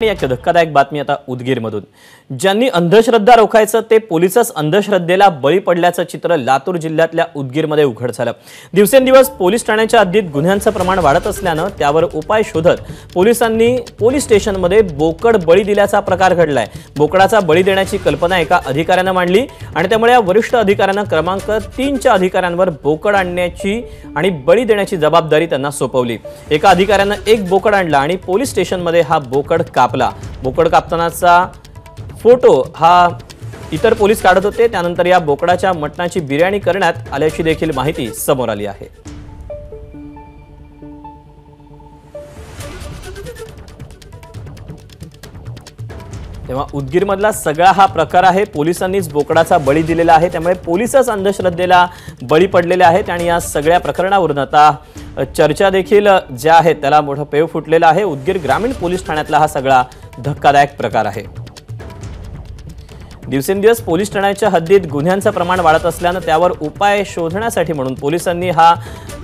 एक धक्कादायक बातमी आता उदगीरमधून। ज्यांनी अंधश्रद्धा रोखायचं ते पोलिसच अंधश्रद्धेला बळी पडल्याचं चित्र लातूर जिल्ह्यातल्या उदगीरमध्ये उघड झालं। दिवसेंदिवस पोलीस ठाण्याच्या हद्दीत गुन्ह्यांचं प्रमाण वाढत असल्यानं त्यावर उपाय शोधत पोलिसांनी पोलीस स्टेशनमध्ये बोकड बळी दिल्याचा प्रकार घडलाय। बोकडाचा बळी देण्याची कल्पना एका अधिकाऱ्यानं मांडली आणि त्यामुळे या वरिष्ठ अधिकाऱ्यानं क्रमांक 3च्या अधिकाऱ्यांवर बोकड आणण्याची आणि बळी देण्याची जबाबदारी त्यांना सोपवली। एका अधिकाऱ्यानं एक बोकड आणला आणि पोलीस स्टेशनमध्ये हा बोकड कापला। बोकड कापतानाचा फोटो हा इतर पोलीस काढत होते। त्यानंतर या बोकडाच्या मटणाची बिर्याणी करण्यात आल्याची देखील माहिती समोर आली आहे। तेव्हा उदगीरमधला सगळा हा प्रकार आहे। पोलिसांनीच बोकडाचा बळी दिलेला आहे, त्यामुळे पोलीसच अंधश्रद्धेला बळी पडलेले आहेत आणि या सगळ्या प्रकरणावरून आता चर्चा देखील ज्या आहेत त्याला मोठं पेव फुटलेला आहे। उदगीर ग्रामीण पोलीस ठाण्यातला हा सगळा धक्कादायक प्रकार आहे। दिवसेंदिवस पोलीस ठाण्याच्या हद्दीत गुन्ह्यांचं प्रमाण वाढत असल्यानं त्यावर उपाय शोधण्यासाठी म्हणून पोलिसांनी हा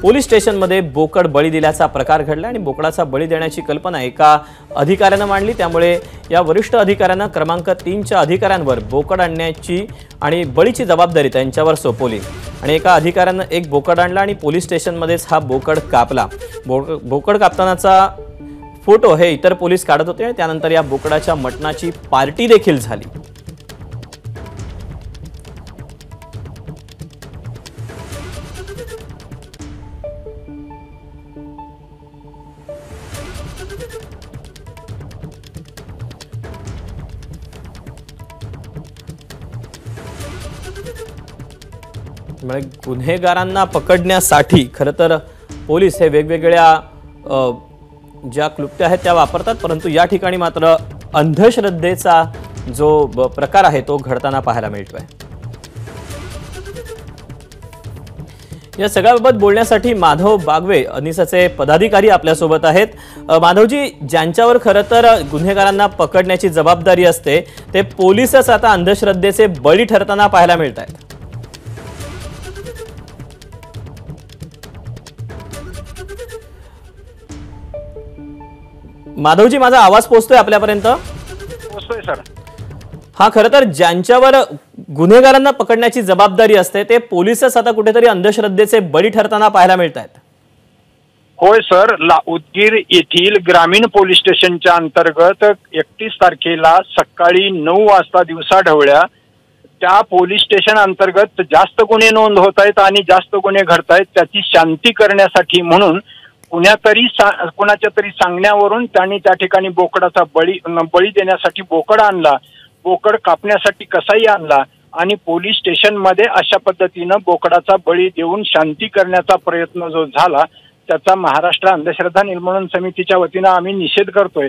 पोलीस स्टेशनमध्ये बोकड बळी दिल्याचा प्रकार घडला आणि बोकडाचा बळी देण्याची कल्पना एका अधिकाऱ्यानं मांडली। त्यामुळे या वरिष्ठ अधिकाऱ्यानं क्रमांक 3च्या अधिकाऱ्यांवर बोकड आणण्याची आणि बळीची जबाबदारी त्यांच्यावर सोपवली आणि एका अधिकाऱ्यानं एक बोकड आणला आणि पोलीस स्टेशनमध्येच हा बोकड कापला। बोकड कापतानाचा फोटो हे इतर पोलीस काढत होते आणि त्यानंतर या बोकडाच्या मटणाची पार्टी देखील झाली। गुन्हेगारांना पकडण्यासाठी खरं तर पोलीस हे वेगवेगळ्या ज्या क्लुप्त्या आहेत त्या वापरतात, परंतु या ठिकाणी मात्र अंधश्रद्धेचा जो प्रकार आहे तो घडताना पाहायला मिळतोय। या सगळ्याबाबत बोलण्यासाठी माधव बागवे अनिसाचे पदाधिकारी आपल्यासोबत आहेत। माधवजी, ज्यांच्यावर खरं तर गुन्हेगारांना पकडण्याची जबाबदारी असते ते पोलीसच आता अंधश्रद्धेचे बळी ठरताना पाहायला मिळत आहेत। माधवजी, माझा आवाज पोहोचतोय आपल्यापर्यंत? पोहोचतोय सर। हा, खरं तर ज्यांच्यावर गुन्हेगारांना पकडण्याची जबाबदारी असते ते पोलीसच आता कुठेतरी अंधश्रद्धेचे बळी ठरताना पाहायला मिळत आहेत। होय सर, उदगीर येथील ग्रामीण पोलीस स्टेशनच्या अंतर्गत 31 तारखेला सकाळी 9 वाजता दिवसाढवळ्या त्या पोलीस स्टेशन अंतर्गत जास्त गुन्हे नोंद होत आहेत आणि जास्त गुन्हे घडत आहेत त्याची शांती करण्यासाठी म्हणून कुणाच्या तरी सांगण्यावरून त्यांनी त्या ठिकाणी बोकडाचा बळी देण्यासाठी बोकड आणला। बोकड कापण्यासाठी कसाही आणला आणि पोलीस स्टेशनमध्ये अशा पद्धतीनं बोकडाचा बळी देऊन शांती करण्याचा प्रयत्न जो झाला त्याचा महाराष्ट्र अंधश्रद्धा निर्मूलन समितीच्या वतीनं आम्ही निषेध करतोय।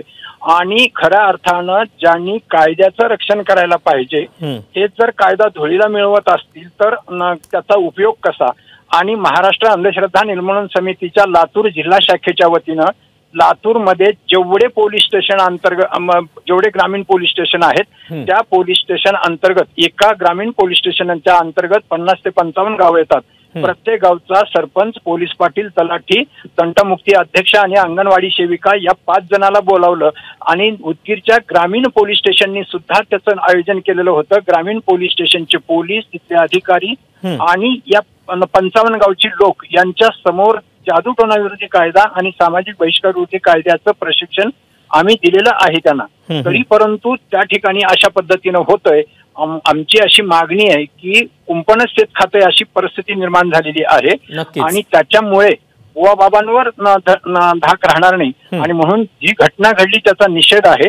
आणि खऱ्या अर्थानं ज्यांनी कायद्याचं रक्षण करायला पाहिजे हे जर कायदा धुळीला मिळवत असतील तर त्याचा उपयोग कसा? आणि महाराष्ट्र अंधश्रद्धा निर्मूलन समितीच्या लातूर जिल्हा शाखेच्या वतीनं लातूरमध्ये जेवढे पोलीस स्टेशन अंतर्गत जेवढे ग्रामीण पोलीस स्टेशन आहेत त्या पोलीस स्टेशन अंतर्गत एका ग्रामीण पोलीस स्टेशनच्या अंतर्गत 50 ते 55 गाव येतात। प्रत्येक गावचा सरपंच, पोलीस पाटील, तलाठी, तंटमुक्ती अध्यक्ष आणि अंगणवाडी सेविका या 5 जणांना बोलावलं आणि उदगीरच्या ग्रामीण पोलीस स्टेशननी सुद्धा त्याचं आयोजन केलेलं होतं। ग्रामीण पोलीस स्टेशनचे पोलीस, तिथले अधिकारी आणि या 55 गावची लोक यांच्या समोर जादूटोणा विरोधी कायदा आणि सामाजिक बहिष्कार विरोधी कायद्याचं प्रशिक्षण आम्ही दिलेलं आहे त्यांना। तरी परंतु त्या ठिकाणी अशा पद्धतीनं होतंय। आमची अशी मागणी आहे की कुंपणच शेत खाते अशी परिस्थिती निर्माण झालेली आहे आणि त्याच्यामुळे बुवा बाबांवर धाक राहणार नाही आणि म्हणून जी घटना घडली त्याचा निषेध आहे।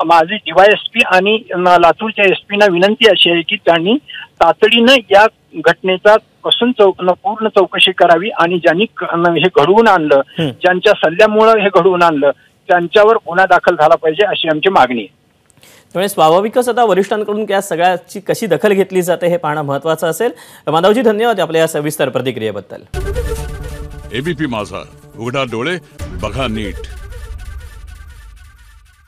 माझी DYSP आणि लातूरच्या SP ना विनंती अशी आहे की त्यांनी तातडीनं या घटनेचा कसून पूर्ण चौकशी करावी आणि ज्यांनी हे घडवून आणलं, ज्यांच्या सल्ल्यामुळे हे घडवून आणलं त्यांच्यावर गुन्हा दाखल झाला पाहिजे अशी आमची मागणी आहे। त्यामुळे स्वाभाविकच आता वरिष्ठांकडून या सगळ्याची कशी दखल घेतली जाते हे पाहणं महत्त्वाचं असेल। माधवजी, धन्यवाद आपल्या या सविस्तर प्रतिक्रियेबद्दल। ABP माझा, उघडा डोळे बघा नीट।